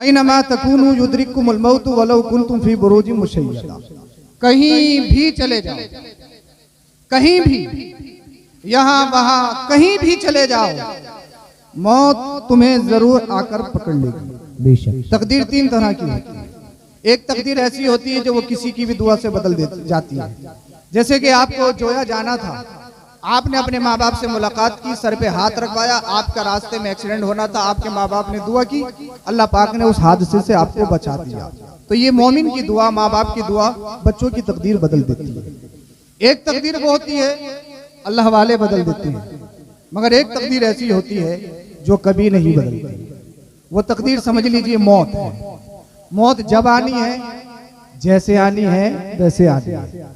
ऐनमा तकूनु युद्रिकुमुल मौतु वलौ कुंतुम फी बुरूजिन मुशय्यदा। कहीं भी चले जाओ, कहीं भी, यहाँ वहां कहीं भी चले जाओ, मौत तुम्हें जरूर आकर पकड़ लेगी। बेशक तकदीर तीन तरह की होती है। एक तकदीर ऐसी होती है जो वो किसी की भी दुआ से बदल जाती है। जैसे कि आपको जोया जाना था, आपने अपने माँ बाप से मुलाकात की, सर पे हाथ रखवाया, आपका रास्ते में एक्सीडेंट होना था, आपके माँ बाप ने दुआ की, अल्लाह पाक ने उस हादसे से आपको बचा दिया। तो ये मोमिन की दुआ, माँ बाप की दुआ बच्चों की तकदीर बदल देती है। एक तकदीर वो होती है अल्लाह वाले बदल देते हैं, मगर एक तकदीर ऐसी होती है जो कभी नहीं बदलती। वो तकदीर समझ लीजिए मौत है। मौत जब आनी है, जैसे आनी है वैसे आनी है।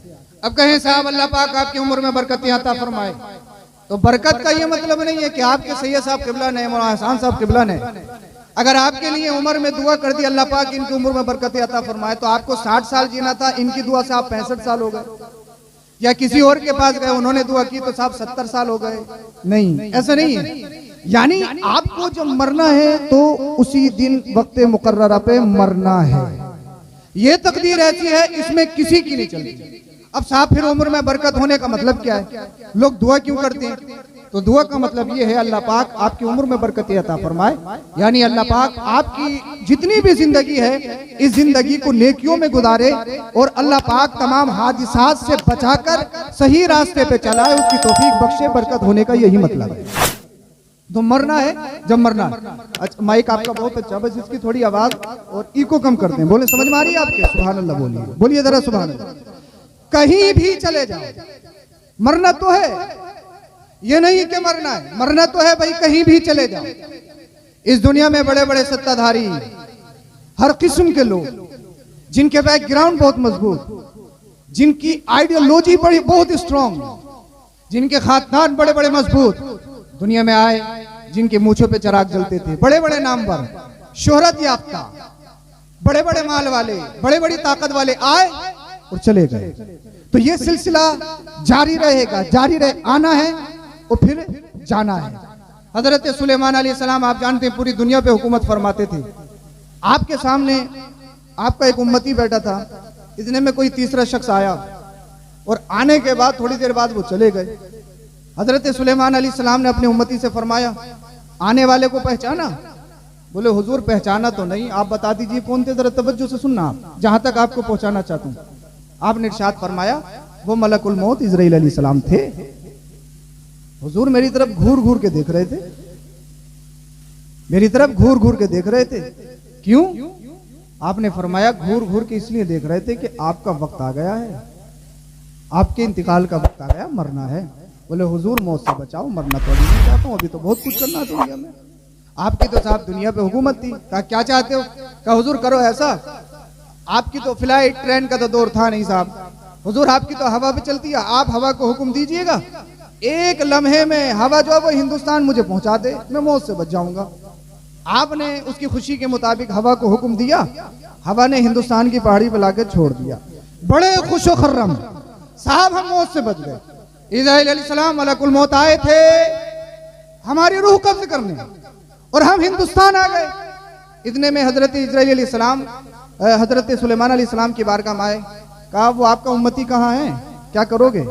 अब कहें साहब अल्लाह पाक आपकी उम्र में बरकत अता फरमाए, तो बरकत का ये मतलब नहीं है कि आपके सैयद साहब किबला ने, मौलाना हसन साहब किबला ने अगर आपके लिए उम्र में दुआ कर दी अल्लाह पाक इनकी उम्र में बरकत अता फरमाए, तो आपको 60 साल जीना था, इनकी दुआ से आप 65 साल हो गए। या किसी और के पास गए, उन्होंने दुआ की तो साहब 70 साल हो गए। नहीं, ऐसा नहीं है। यानी आपको जब मरना है तो उसी दिन वक्त मुकर्ररा पे मरना है। ये तकदीर ऐसी है, इसमें किसी की नहीं चलती। अब साहब फिर उम्र में बरकत होने का मतलब क्या है? लोग दुआ क्यों करते हैं? तो दुआ का मतलब ये है अल्लाह पाक आपकी उम्र में बरकत अता फरमाए, यानी अल्लाह पाक आपकी जितनी भी जिंदगी है इस जिंदगी को नेकियों में गुजारे और अल्लाह पाक तमाम हादिसात से बचाकर सही रास्ते पे चलाए, उसकी तौफीक बख्शे। बरकत होने का यही मतलब है। तो मरना है जब मरना है। अच्छा, माइक आपका बहुत अच्छा, बस इसकी थोड़ी आवाज और इको कम करते हैं। बोले समझ में आ रही है आपके? सुभान अल्लाह बोलिए, बोलिए जरा सुभान अल्लाह। कहीं भी चले जाओ, मरना तो है, ये नहीं कि मरना है, मरना तो है भाई। कहीं भी चले जाओ, इस दुनिया में बड़े बड़े सत्ताधारी, हर किस्म के लोग, जिनके बैकग्राउंड बहुत मजबूत, जिनकी आइडियोलॉजी बड़ी बहुत स्ट्रांग, जिनके खानदान बड़े बड़े मजबूत दुनिया में आए, जिनके मूंछों पे चिराग जलते थे, बड़े बड़े नामवर, शोहरत याफ्ता, बड़े बड़े माल वाले, बड़े बड़ी ताकत वाले आए और चले गए। तो ये सिलसिला जारी रहेगा, जारी रहे। आना है और फिर जाना है। हजरत सुलेमान अलैहिस्सलाम आप जानते हैं पूरी दुनिया पे हुकूमत फरमाते थे। आपके सामने आपका एक उम्मती बैठा था, इतने में कोई तीसरा शख्स आया और आने के बाद थोड़ी देर बाद वो चले गए। हजरत सुलेमान अलैहिस्सलाम ने अपने उम्मती से फरमाया, आने वाले को पहचाना? बोले हुजूर पहचाना तो नहीं, आप बता दीजिए कौन थे, जरा तवज्जो से सुनना आप, जहां तक आपको पहुंचाना चाहता हूं। आपने इरशाद फरमाया वो मलकुल मौत इजराइल अलैहिस्सलाम थे। हुजूर मेरी तरफ घूर घूर के देख रहे थे, मेरी तरफ घूर घूर के देख रहे थे। क्यों? आपने फरमाया घूर घूर के इसलिए देख रहे थे कि आपका वक्त आ गया है, आपके इंतकाल का वक्त आ गया, मरना है। बोले हुजूर मौत से बचाओ, मरना तो अभी नहीं चाहता हूँ, अभी तो बहुत कुछ करना है दुनिया में। आपकी तो साहब दुनिया पे हुकूमत थी, कहा क्या चाहते हो? कहा हुजूर करो ऐसा, आपकी तो फ्लाइट ट्रेन का तो दौर था नहीं साहब, हुजूर आपकी तो हवा पे चलती है, आप हवा को हुक्म दीजिएगा, एक लम्हे में हवा जो है वो हिंदुस्तान मुझे पहुंचा दे, मैं मौत से बच जाऊंगा। आपने उसकी खुशी के मुताबिक हवा को हुक्म दिया, हवा ने हिंदुस्तान की पहाड़ी पर लाकर छोड़ दिया। बड़े खुशो खर्रम साहब हम मौत से बच गए। इस्राइल अलैहिस्सलाम मलकुल मौत आए थे हमारी रूह कब्ज करने और हम हिंदुस्तान आ गए। इतने में हजरत इस्राइल अलैहिस्सलाम हजरत सुलेमान अलैहिस्सलाम की बारगाह में आए। कहा वो आपका उम्मती कहाँ है, क्या करोगे?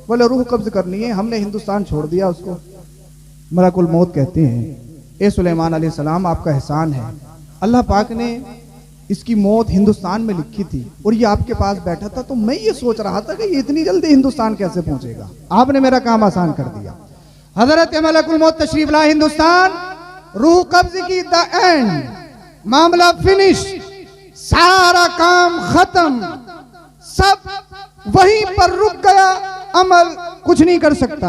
बोले रूह कब्ज करनी है, हमने हिंदुस्तान छोड़ दिया उसको। मलकुल मौत कहते हैं ए सुलेमान अलैहिस्सलाम आपका एहसान है, अल्लाह पाक ने इसकी मौत हिंदुस्तान में लिखी थी और ये आपके पास बैठा था, तो मैं ये सोच रहा था कि ये इतनी जल्दी हिंदुस्तान कैसे पहुंचेगा, आपने मेरा काम आसान कर दिया। हजरत मलकुल मौत तशरीफ लाए हिंदुस्तान, रूह कब्ज की, द एंड, मामला फिनिश, सारा काम खत्म, सब वहीं पर रुक गया, अमल कुछ नहीं कर सकता।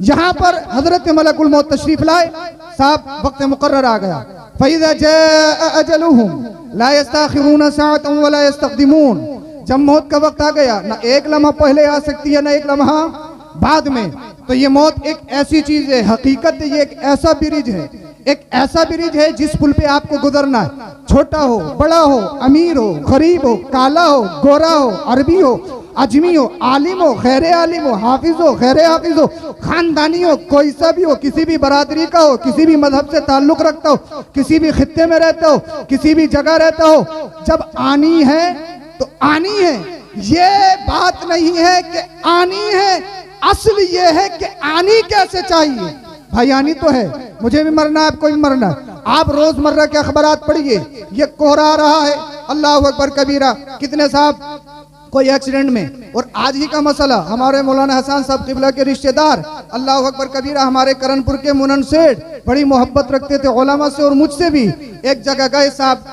यहां पर हजरत मलकुल मौत तशरीफ लाए, साहब वक्त मुकर्रर आ गया। फइज़ा जाअ अजलुहुम ला यस्तखिरून साअतन वला यस्तक़दिमून। जब मौत का वक्त आ गया, ना एक लम्हा पहले आ सकती है ना एक लम्हा बाद में। तो ये मौत एक ऐसी चीज है, हकीकत है, ये एक ऐसा ब्रिज है, एक ऐसा ब्रिज है जिस पुल पे आपको गुजरना है। छोटा हो, बड़ा हो, अमीर हो, गरीब हो, काला हो, गोरा हो, अरबी हो, अजमी हो, आलिम हो, खैर आलिम हो, हाफिज हो, खैर हाफिज हो, खानदानी हो, कोई सा भी हो, किसी भी बरादरी का हो, किसी भी मजहब से ताल्लुक रखता हो, किसी भी खित्ते में रहता हो, किसी भी जगह रहता हो, जब आनी है तो आनी है। ये बात नहीं है कि आनी है, असल ये है कि आनी कैसे चाहिए। भाई आनी तो है, मुझे भी मरना है, आपको भी मरना है। आप रोजमर्रा के अखबारात पढ़िए, ये कोहरा आ रहा है, अल्लाह अकबर कबीरा, कितने साहब कोई एक्सीडेंट में। और आज ही का मसला, हमारे मौलाना हसन साहब किबला के रिश्तेदार, अल्लाह अकबर कबीरा, हमारे करनपुर के मुनन सेठ बड़ी मोहब्बत रखते थे उलमा से और मुझसे भी। एक जगह गए साहब,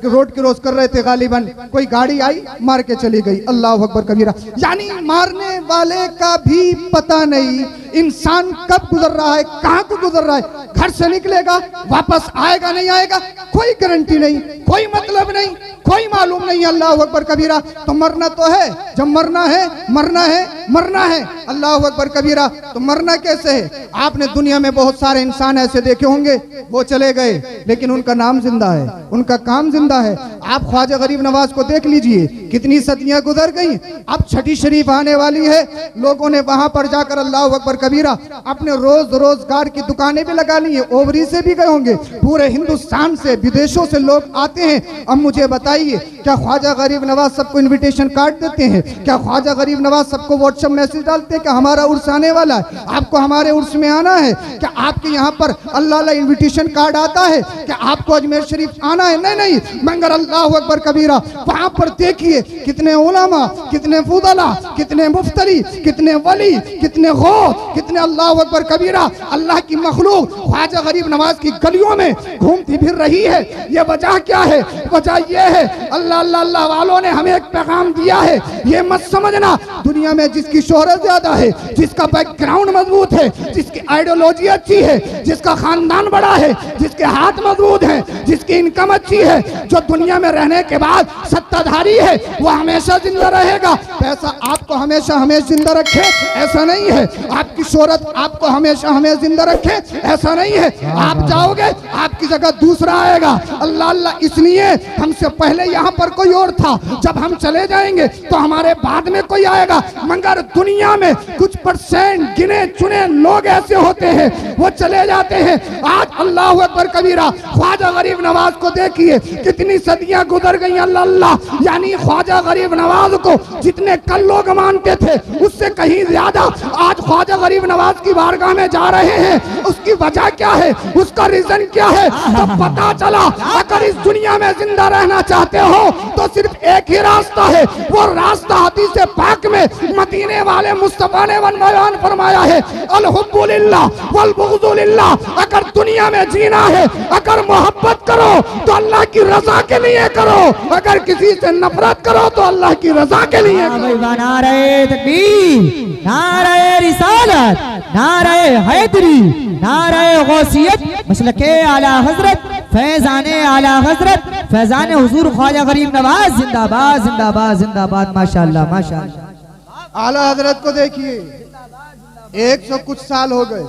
रोड क्रॉस कर रहे थे, गालिबन कोई गाड़ी आई मार के चली गई। अल्लाह अकबर कबीरा, यानी मारने वाले का भी पता नहीं इंसान कब गुजर रहा है, कहां को गुजर रहा है, घर से निकलेगा वापस आएगा नहीं आएगा कोई गारंटी नहीं, कोई मतलब नहीं, कोई मालूम नहीं। अल्लाह अकबर कबीरा, तो मरना तो है, जब मरना है मरना है मरना है। अल्लाह अकबर कबीरा, तो मरना कैसे है। आपने दुनिया में बहुत सारे इंसान ऐसे देखे होंगे, वो चले गए लेकिन उनका नाम जिंदा है, उनका काम जिंदा है। आप ख्वाजा गरीब नवाज को देख लीजिए, कितनी सदियां गुजर गई, अब छठी शरीफ आने वाली है, लोगों ने वहां पर जाकर अल्लाह अकबर कबीरा अपने रोजगार की दुकानें भी लगा ली है। ओवरी से भी गए होंगे, पूरे हिंदुस्तान से, विदेशों से लोग आते हैं। अब मुझे बताइए, क्या ख्वाजा गरीब नवाज सबको इनविटेशन कार्ड देते हैं? क्या ख्वाजा गरीब नवाज सबको व्हाट्सएप मैसेज डालते हैं कि हमारा उर्स आने वाला है, आपको हमारे उर्स में आना है? क्या आपके यहाँ पर अल्लाह इनविटेशन कार्ड आता है? क्या आपको अजमेर शरीफ आना है? नहीं नहीं, मगर अल्लाह अकबर कबीरा, वहां पर देखिए कितने उलमा, कितने फुदला, कितने मुफ्तरी, कितने वली, कितने गौस, कितने अल्लाह अकबर कबीरा अल्लाह की मखलूक ख्वाजा गरीब नवाज की गलियों में घूमती फिर रही है। ये वजह क्या है? वजह यह है, अल्लाह अल्लाह अल्लाह वालों ने हमें एक पैगाम दिया है, ये मत समझना दुनिया में जिसकी शोहरत ज्यादा है, जिसका बैकग्राउंड मजबूत है, जिसकी आइडियोलॉजी अच्छी है, जिसका खानदान बड़ा है, जिसके हाथ मजबूत है, जिसकी इनकम अच्छी है, जो दुनिया में रहने के बाद सत्ताधारी है, वो हमेशा जिंदा रहेगा। पैसा आपको हमेशा हमेशा जिंदा रखे ऐसा नहीं है, आपकी शोहरत आपको हमेशा हमेशा जिंदा रखे ऐसा नहीं है। आप जाओगे, आपकी जगह दूसरा आएगा। अल्लाह अल्लाह, इसलिए हमसे पहले यहाँ पर कोई और था, जब हम चले जाएंगे तो हमारे बाद में कोई आएगा। मगर दुनिया में कुछ परसेंट गिने चुने लोग ऐसे होते हैं, वो चले जाते हैं। आज अल्लाह अकबर कबीरा, ख्वाजा गरीब नवाज को देखिए, कितनी सदियां गुजर गई। अल्लाह अल्लाह, यानी ख्वाजा गरीब नवाज को जितने कल लोग मानते थे उससे कहीं ज्यादा आज ख्वाजा गरीब नवाज की बारगाह में जा रहे हैं। उसकी वजह क्या है, उसका रीजन क्या है? तो पता चला, अगर इस दुनिया में जिंदा रहना चाहते हो तो सिर्फ एक ही रास्ता है, वो रास्ता हदीस पाक में मदीने वाले मुस्तफा ने बयान फरमाया है, अल हुब्बु लिल्लाह वल बुग़्ज़ु लिल्लाह। अगर दुनिया में जीना है, अगर मोहब्बत करो तो अल्लाह की रजा के लिए करो, अगर किसी से नफरत करो तो अल्लाह की रजा के लिए करो। नारे तकबीर, नारे रिसालत, नारे हैदरी, नारे गौसियत, मसलके आला हजरत, फैजाने आला हजरत, फैजाने हुजूर ख्वाजा गरीब नवाज जिंदाबाद जिंदाबाद जिंदाबाद। माशाअल्लाह माशाअल्लाह। आला हजरत को देखिए, 100 कुछ साल हो गए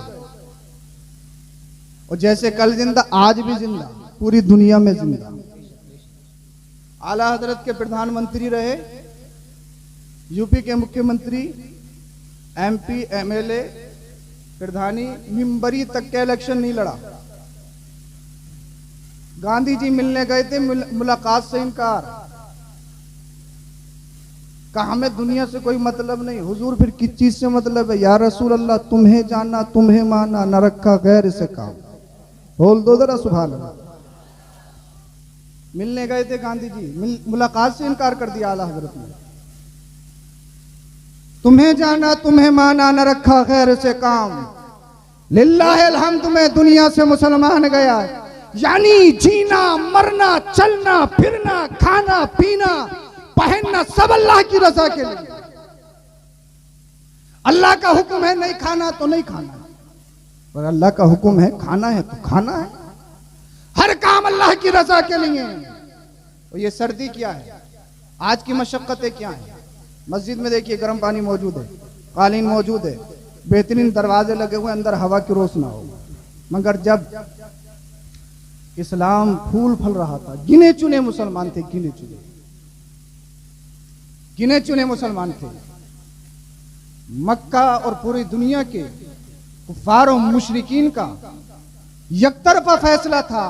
और जैसे कल जिंदा आज भी जिंदा, पूरी दुनिया में जिंदा। आला हजरत के प्रधानमंत्री रहे, यूपी के मुख्यमंत्री, एमपी, एमएलए, प्रधानी, मिंबरी तक के इलेक्शन नहीं लड़ा। गांधी जी मिलने गए थे, मुलाकात से इनकार, कहा हमें दुनिया से कोई मतलब नहीं। हुजूर फिर किस चीज से मतलब है? या रसूल अल्लाह, तुम्हें जाना तुम्हें माना, न रखा गैर से काम। बोल दो जरा सुभान अल्लाह। मिलने गए थे गांधी जी, मुलाकात से इनकार कर दिया आला हजरत ने। तुम्हें जाना तुम्हें माना, न रखा गैर से काम। लिल्लाहिल हम्द में दुनिया से मुसलमान गया, यानी जीना मरना, चलना फिरना, खाना पीना, पहनना सब अल्लाह की रजा के लिए। अल्लाह का हुक्म है नहीं खाना तो नहीं खाना, पर अल्लाह का हुक्म है खाना है तो खाना है। हर काम अल्लाह की रजा के लिए। और ये सर्दी क्या है, आज की मशक्कतें क्या है? मस्जिद में देखिए गर्म पानी मौजूद है, कालीन मौजूद है, बेहतरीन दरवाजे लगे हुए, अंदर हवा की रोशना हो। मगर जब इस्लाम फूल फल रहा था, गिने चुने मुसलमान थे, गिने चुने। गिने चुने मुसलमान थे। मक्का और पूरी दुनिया के कुफार और मुशरिकीन का यकतरफा फैसला था,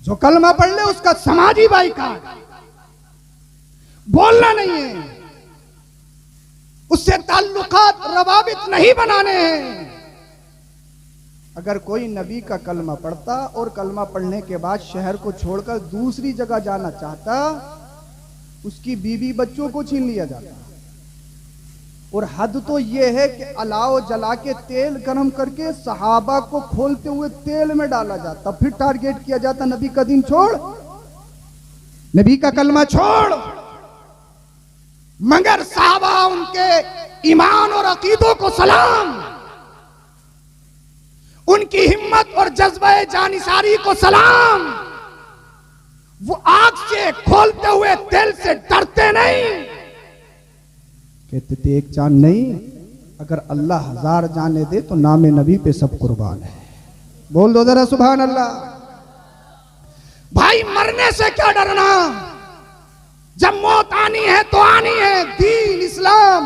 जो कलमा पढ़ ले उसका समाजी बाइकाट, बोलना नहीं है, उससे ताल्लुकात रवाबित नहीं बनाने हैं। अगर कोई नबी का कलमा पढ़ता और कलमा पढ़ने के बाद शहर को छोड़कर दूसरी जगह जाना चाहता, उसकी बीवी बच्चों को छीन लिया जाता। और हद तो यह है कि अलाव जला के तेल गर्म करके सहाबा को खोलते हुए तेल में डाला जाता, फिर टारगेट किया जाता, नबी का दीन छोड़, नबी का कलमा छोड़। मगर सहाबा उनके ईमान और अकीदों को सलाम, उनकी हिम्मत और जज्बे जानिसारी को सलाम। वो आग से खोलते हुए तेल से डरते नहीं। कहते थे एक जान नहीं, अगर अल्लाह 1000 जाने दे तो नामे नबी पे सब कुर्बान है। बोल दो जरा सुभान अल्लाह। भाई मरने से क्या डरना, जब मौत आनी है तो आनी है। दीन इस्लाम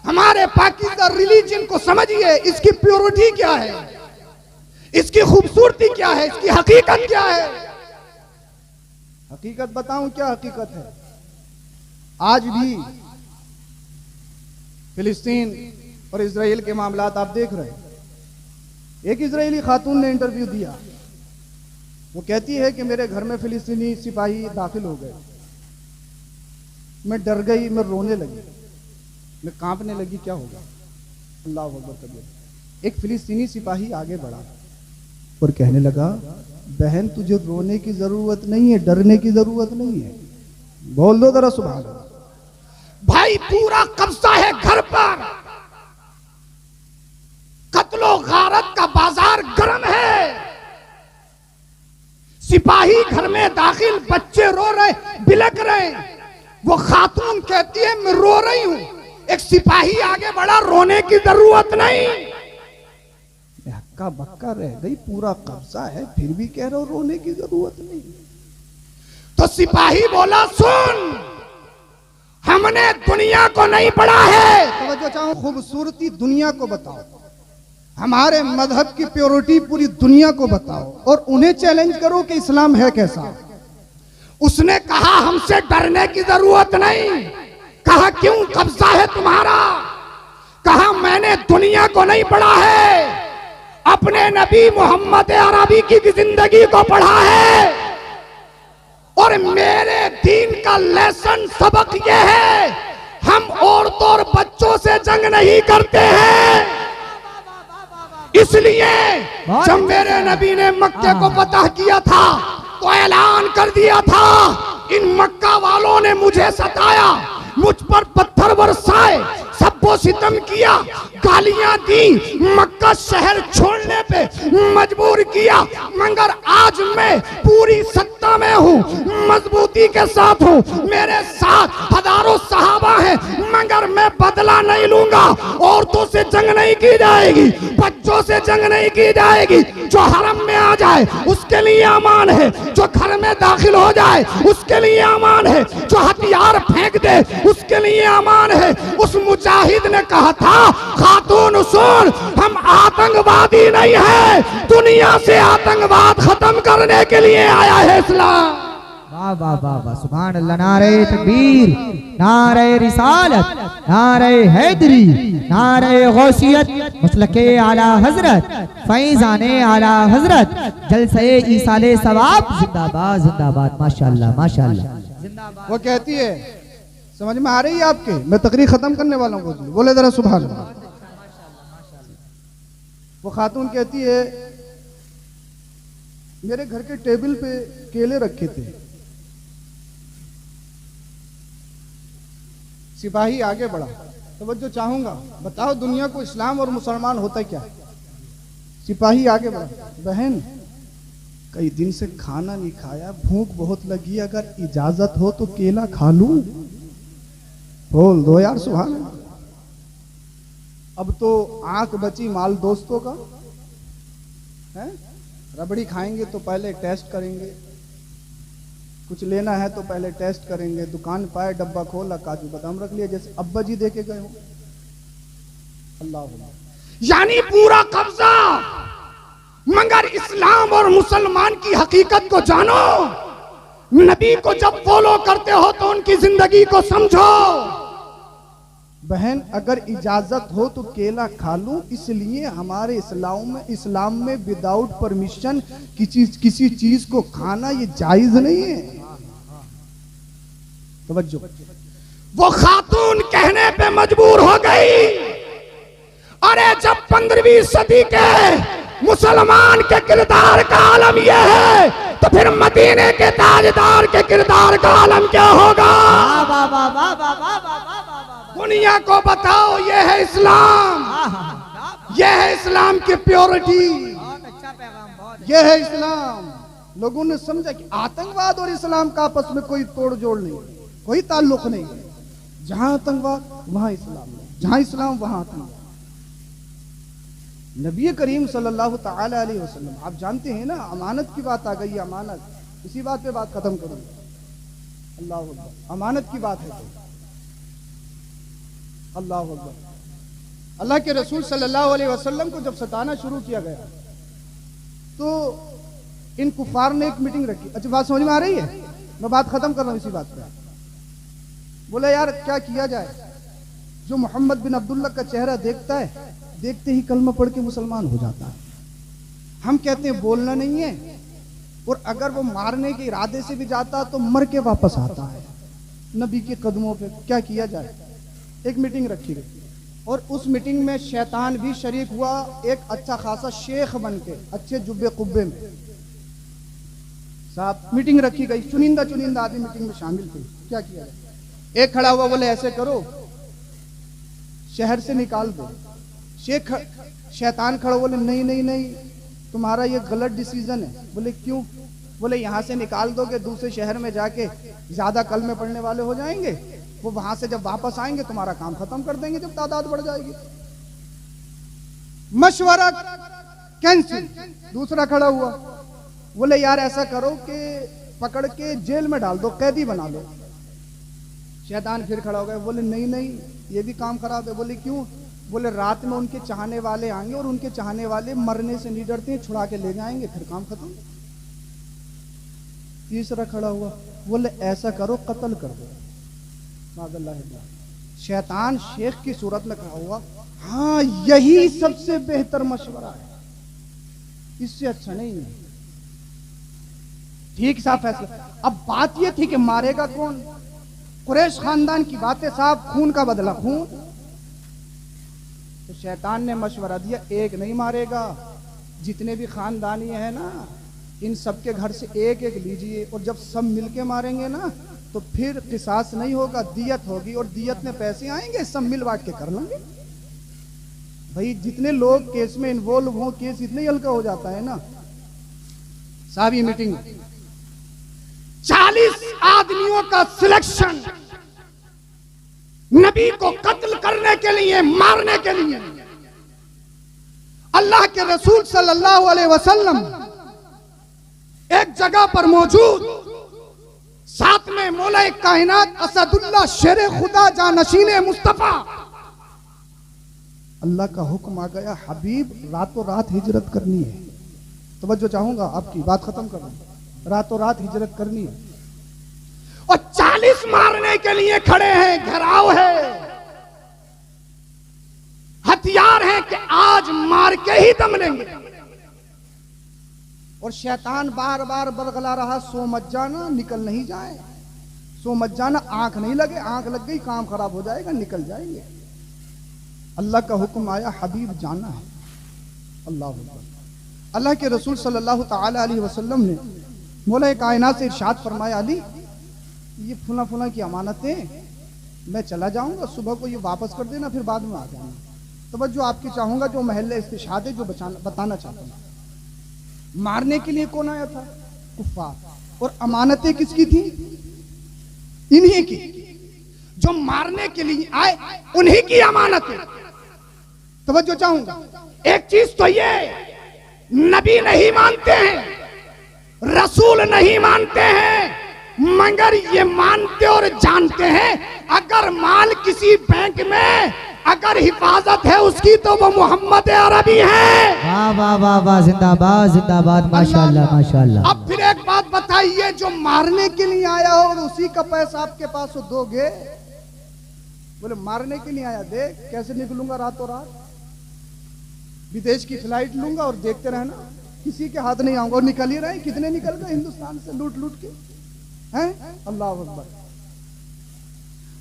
हमारे पाकिस्तान रिलीजन को समझिए, इसकी प्योरिटी क्या है, इसकी खूबसूरती क्या है, इसकी हकीकत क्या है। हकीकत बताऊं क्या हकीकत है? आज भी फिलिस्तीन और इजराइल के मामलात आप देख रहे हैं। एक इजरायली खातून ने इंटरव्यू दिया, वो कहती है कि मेरे घर में फिलिस्तीनी सिपाही दाखिल हो गए, मैं डर गई, मैं रोने लगी, मैं कांपने लगी, क्या होगा। अल्लाह अकबर कबीर। एक फिलिस्तीनी सिपाही आगे बढ़ा और कहने लगा, बहन तुझे रोने की जरूरत नहीं है, डरने की जरूरत नहीं है। बोल दो जरा सुभान अल्लाह। भाई पूरा कब्जा है घर पर, कत्लो गारत का बाजार गर्म है। सिपाही घर में दाखिल, बच्चे रो रहे, बिलक रहे। वो खातून कहती है मैं रो रही हूं। एक सिपाही आगे बढ़ा, रोने की जरूरत नहीं। हक्का बक्का रह गई, पूरा कब्जा है, फिर भी कह रहे हो रोने की जरूरत नहीं। तो सिपाही बोला, सुन, हमने दुनिया को नहीं पढ़ा है। तवज्जो चाहो, खूबसूरती दुनिया को बताओ, हमारे मजहब की प्योरिटी पूरी दुनिया को बताओ और उन्हें चैलेंज करो कि इस्लाम है कैसा। उसने कहा हमसे डरने की जरूरत नहीं। कहा क्यों, कब्जा है तुम्हारा। कहा मैंने दुनिया को नहीं पढ़ा है, अपने नबी मोहम्मद अरबी की जिंदगी को पढ़ा है। और मेरे दीन का लेसन सबक यह है, हम औरतों और बच्चों से जंग नहीं करते हैं। इसलिए जब मेरे नबी ने मक्के को फतह किया था तो ऐलान कर दिया था, इन मक्का वालों ने मुझे सताया, मुझ पर पत्थर बरसाए, सबको सितम किया, गालियां दी, मक्का शहर छोड़ने पे मजबूर किया। मगर आज मैं पूरी सत्ता में हूँ, मजबूती के साथ हूँ, मेरे साथ हजारों सहाबा हैं, मगर मैं बदला नहीं लूंगा। औरतों से जंग नहीं की जाएगी, बच्चों से जंग नहीं की जाएगी। जो हरम में आ जाए उसके लिए अमान है, जो घर में दाखिल हो जाए उसके लिए अमान है, जो हथियार फेंक दे उसके लिए अमान है। उस मुजाहिद ने कहा था, खातून सुन, हम आतंकवादी नहीं है, दुनिया से आतंकवाद खत्म करने के लिए आया है इस्लाम। वाह वाह वाह वाह, सुभान अल्लाह। नारे तकबीर, नारे रिसालत, नारे हैदरी, नारे गौसियत, मसलके आला हजरत, फैजाने आला हजरत, जलसे ईसाले सवाब, जिंदाबाद जिंदाबाद, माशाअल्लाह माशाअल्लाह। वो कहती है, समझ में आ रही है आपके? मैं तकरीर खत्म करने वाला हूँ, बोले जरा सुभान अल्लाह। वो खातून कहती है, मेरे घर के टेबल पे केले रखे थे, सिपाही आगे बढ़ा, तवज्जो चाहूंगा, बताओ दुनिया को इस्लाम और मुसलमान होता क्या? सिपाही आगे बढ़ा, बहन कई दिन से खाना नहीं खाया, भूख बहुत लगी, अगर इजाजत हो तो केला खा लूं। बोल दो यार सुभान अल्लाह। अब तो आंख बची माल दोस्तों का है, रबड़ी खाएंगे तो पहले टेस्ट करेंगे, कुछ लेना है तो पहले टेस्ट करेंगे, दुकान पाए डब्बा खोला काजू बादाम रख लिया, जैसे अब्बा जी देके गए हो। अल्लाह यानी पूरा कब्जा। मगर इस्लाम और मुसलमान की हकीकत को जानो, नबी को जब फॉलो करते हो तो उनकी जिंदगी को समझो। बहन अगर इजाजत हो तो केला खा लूं, इसलिए हमारे इस्लाम में विदाउट परमिशन किसी चीज को खाना ये जायज नहीं है। तवज्जो। वो खातून कहने पे मजबूर हो गई, अरे जब 15वीं सदी के मुसलमान के किरदार का आलम यह है तो फिर मदीने के ताजदार के किरदार का आलम क्या होगा। दुनिया को बताओ यह है इस्लाम, यह है इस्लाम की प्योरिटी, यह है इस्लाम। लोगों ने समझा कि आतंकवाद और इस्लाम का आपस में कोई तोड़ जोड़ नहीं, कोई ताल्लुक नहीं है। जहां आतंकवाद वहां इस्लाम नहीं, जहां इस्लाम वहां आतंकवाद। नबी करीम सल्लल्लाहु ताला अलैहि वसल्लम, आप जानते हैं ना, अमानत की बात आ गई। अमानत, इसी बात पे बात खत्म करूंगा। अल्लाह अकबर, अमानत की बात है तो अल्लाह अकबर। अल्लाह के रसूल सल्लल्लाहु अलैहि वसल्लम को जब सताना शुरू किया गया तो इन कुफार ने एक मीटिंग रखी। अच्छा बात समझ में आ रही है? मैं बात खत्म कर रहा हूं इसी बात पे। बोले यार क्या किया जाए, जो मोहम्मद बिन अब्दुल्ला का चेहरा देखता है, देखते ही कलमा पढ़ के मुसलमान हो जाता है। हम कहते हैं बोलना नहीं है, और अगर वो मारने के इरादे से भी जाता तो मर के वापस आता है नबी के कदमों पे। क्या किया जाए? एक मीटिंग रखी गई और उस मीटिंग में शैतान भी शरीक हुआ, एक अच्छा खासा शेख बन के अच्छे जुब्बे कुब्बे में। साहब मीटिंग रखी गई, चुनिंदा आदमी मीटिंग में शामिल थे। क्या किया जाए? एक खड़ा हुआ, बोले ऐसे करो, शहर से निकाल दो। शैतान खड़ा, बोले नहीं नहीं नहीं, तुम्हारा ये गलत डिसीजन है। बोले क्यों? बोले यहां से निकाल दोगे, दूसरे शहर में जाके ज्यादा कलमे पढ़ने वाले हो जाएंगे, वो वहां से जब वापस आएंगे तुम्हारा काम खत्म कर देंगे जब तादाद बढ़ जाएगी। मशवरा कैंसिल। दूसरा खड़ा हुआ, बोले यार ऐसा करो कि पकड़ के जेल में डाल दो, कैदी बना लो। शैतान फिर खड़ा हो गया, बोले नहीं नहीं ये भी काम खराब है। बोले क्यों? बोले रात में उनके चाहने वाले आएंगे और उनके चाहने वाले मरने से नहीं डरते हैं, छुड़ा के ले जाएंगे, फिर काम खत्म। तीसरा खड़ा हुआ, बोले ऐसा करो कत्ल कर दो। शैतान शेख की सूरत में खड़ा हुआ, हाँ यही सबसे बेहतर मशवरा है, इससे अच्छा नहीं है। ठीक सा फैसला। अब बात यह थी कि मारेगा कौन? कुरैश खानदान की बातें साहब, खून का बदला खून। तो शैतान ने मशवरा दिया, एक नहीं मारेगा, जितने भी खानदानी है ना, इन सबके घर से एक एक लीजिए, और जब सब मिलके मारेंगे ना तो फिर किसास नहीं होगा, दियत होगी, और दियत में पैसे आएंगे, सब मिल बांट के कर लेंगे। भाई जितने लोग केस में इन्वॉल्व हो, केस इतने ही हल्का हो जाता है ना। साहब ये मीटिंग 40 आदमियों का सिलेक्शन नबी को कत्ल करने के लिए, मारने के लिए। अल्लाह के रसूल सल्लल्लाहु अलैहि वसल्लम एक जगह पर मौजूद, साथ में मौला कायनात असदुल्लाह शेर खुदा जानशीने मुस्तफा। अल्लाह का हुक्म आ गया, हबीब रातों रात हिजरत करनी है। तवज्जो चाहूंगा आपकी, बात खत्म कर रहा हूं। रातों रात हिजरत करनी है, और 40 मारने के लिए खड़े हैं, घेराव है, हथियार है कि आज मार के ही दम लेंगे। और शैतान बार बार बरगला रहा, सो मत जाना, निकल नहीं जाए, सो मत जाना, आंख नहीं लगे, आंख लग गई काम खराब हो जाएगा, निकल जाएंगे। अल्लाह का हुक्म आया, हबीब जाना है। अल्लाह अकबर। अल्लाह के रसूल सल्लल्लाहु ताला अलैहि वसल्लम ने मौला कायनात से इरशाद फरमाया, अली ये फुला फुला की अमानतें, मैं चला जाऊंगा, सुबह को ये वापस कर देना, फिर बाद में आ जाना। तवज्जो आपकी चाहूंगा, जो महल इस्तिशाद है, जो बताना चाहता हूं। मारने के लिए कौन आया था? कुफ्फार। और अमानतें किसकी थी? इन्हीं की। जो मारने के लिए आए उन्हीं की अमानतें। तवज्जो चाहूंगा, एक चीज तो ये, नबी नहीं मानते हैं, रसूल नहीं मानते हैं, मगर ये मानते और जानते हैं अगर माल किसी बैंक में अगर हिफाजत है उसकी तो वो मोहम्मद अरबी है। वाह वाह वाह वाह, जिंदाबाद जिंदाबाद, माशाल्लाह माशाल्लाह। अब फिर एक बात बताइए, जो मारने के लिए आया हो और उसी का पैसा आपके पास हो, दोगे? बोले मारने के लिए आया, देख कैसे निकलूंगा रातों रात, विदेश की फ्लाइट लूंगा और देखते रहना, किसी के हाथ नहीं आऊंगा। और निकल ही रहे, कितने निकल गए हिंदुस्तान से लूट लूट के, हैं? अल्लाह अकबर।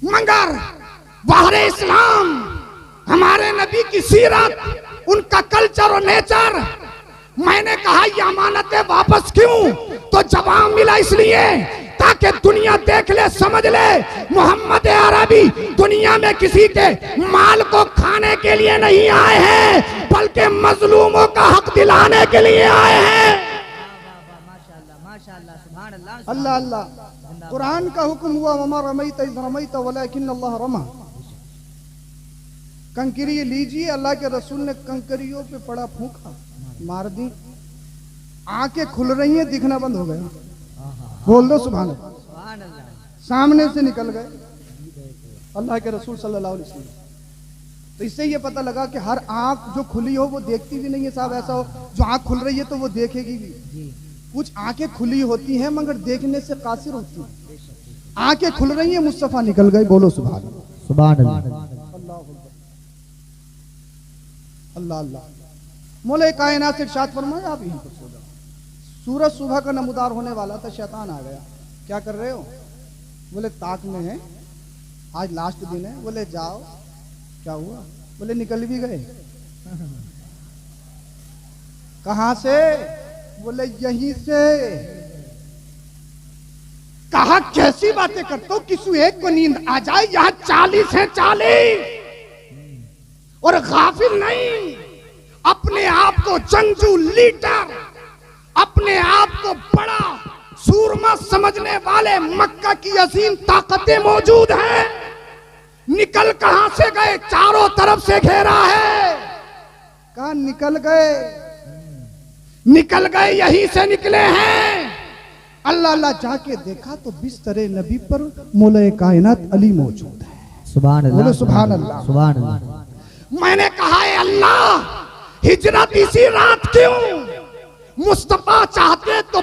मगर बाहरे इस्लाम, हमारे नबी की सीरत, उनका कल्चर और नेचर, मैंने कहा ये अमानतें वापस क्यों? तो जवाब मिला इसलिए ताकि दुनिया देख ले, समझ ले, मोहम्मद अरबी दुनिया में किसी के माल को खाने के लिए नहीं आए हैं, बल्कि मजलूमों का हक दिलाने के लिए आए हैं। अल्लाह अल्लाह। कुरान का हुक्म हुआ, वमा रमैत इज़ रमैत वलाकिन अल्लाह रमा। कंकरी लीजिए, अल्लाह के रसूल ने कंकरियों पे पड़ा फूंका, मार दी, आंखें खुल रही हैं, दिखना बंद हो गया। बोल दो सुभान अल्लाह। सामने से निकल गए अल्लाह के रसूल सल्लल्लाहु अलैहि वसल्लम। तो इससे ये पता लगा कि हर आंख जो खुली हो वो देखती भी नहीं है साहब। ऐसा हो जो आंख खुल रही है तो वो देखेगी भी। कुछ आंखें खुली होती हैं मगर देखने से कासिर होती हैं। आंखें खुल रही हैं, मुस्तफा निकल गए। बोलो सुभान अल्लाह सुभान अल्लाह। अल्लाह अल्लाह। मौला कायनात से इरशाद फरमाया, आप यहीं पर सो जाओ। सूरज सुबह का नमदार होने वाला था, शैतान आ गया। क्या कर रहे हो? बोले ताक में है, आज लास्ट दिन है। बोले जाओ। क्या हुआ? बोले निकल भी गए। कहां से? बोले यहीं से। कहा कैसी बातें करते हो, किसी एक को नींद आ जाए, यहाँ 40 है 40, और गाफिल नहीं, अपने आप को जंगजू लीडर, अपने आप को बड़ा सूरमा समझने वाले मक्का की अजीम ताकतें मौजूद हैं। निकल कहां से गए? चारों तरफ से घेरा है। कहा निकल गए? निकल गए, यहीं से निकले हैं। अल्लाह अल्लाह जाके देखा तो बिस्तरे नबी पर मौला कायनात अली मौजूद है। सुभान अल्लाह। बोलो सुभान अल्लाह। सुभान अल्लाह। मैंने कहा है अल्लाह, हिजरत इसी रात क्यों? मुस्तफा चाहते तो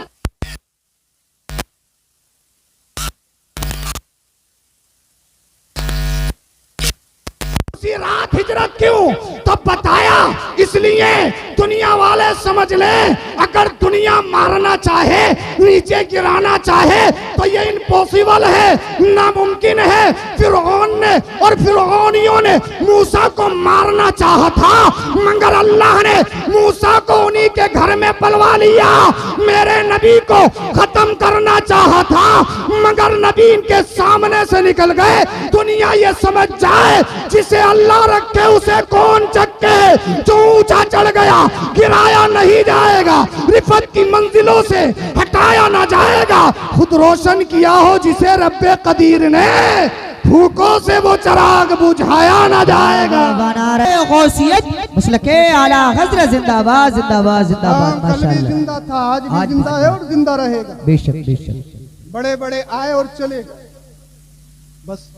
इसी रात हिजरत क्यों? तो बताया इसलिए दुनिया वाले समझ ले, अगर दुनिया मारना चाहे, नीचे गिराना चाहे तो ये इम्पॉसिबल है, नामुमकिन है। फिरौन ने और फिरौनियों ने मूसा को मारना चाहा था, मगर अल्लाह ने मूसा को उन्हीं के घर में पलवा लिया। मेरे नबी को खत्म करना चाहा था, मगर नबी इनके सामने से निकल गए। दुनिया ये समझ जाए, जिसे अल्लाह रखे उसे कौन चक्के। जो ऊंचा चढ़ गया गिराया नहीं जाएगा, रिफत की मंजिलों से हटाया ना जाएगा। खुद रोशन किया हो जिसे रब्बे कदीर ने, भूखों से वो चिराग बुझाया ना जाएगा। गौसियत मसलके आला हज़रत जिंदाबाद जिंदाबाद जिंदाबाद। कल भी माशाअल्लाह। जिंदा था, आज भी जिंदा है और जिंदा रहेगा। बेशक बेशक। बड़े बड़े आए और चले गए। बस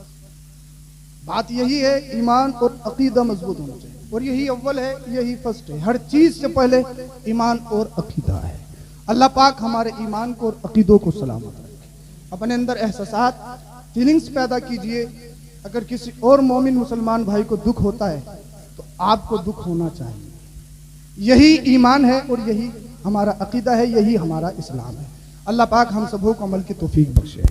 बात यही है, ईमान और अकीदा मजबूत होना चाहिए, और यही अव्वल है, यही फर्स्ट है। हर चीज से पहले ईमान और अकीदा है। अल्लाह पाक हमारे ईमान को और अकीदों को सलामत रखे। अपने अंदर एहसासात, फीलिंग्स पैदा कीजिए। अगर किसी और मोमिन मुसलमान भाई को दुख होता है तो आपको दुख होना चाहिए। यही ईमान है और यही हमारा अकीदा है, यही हमारा इस्लाम है। अल्लाह पाक हम सबों को अमल की तौफीक बख्शे।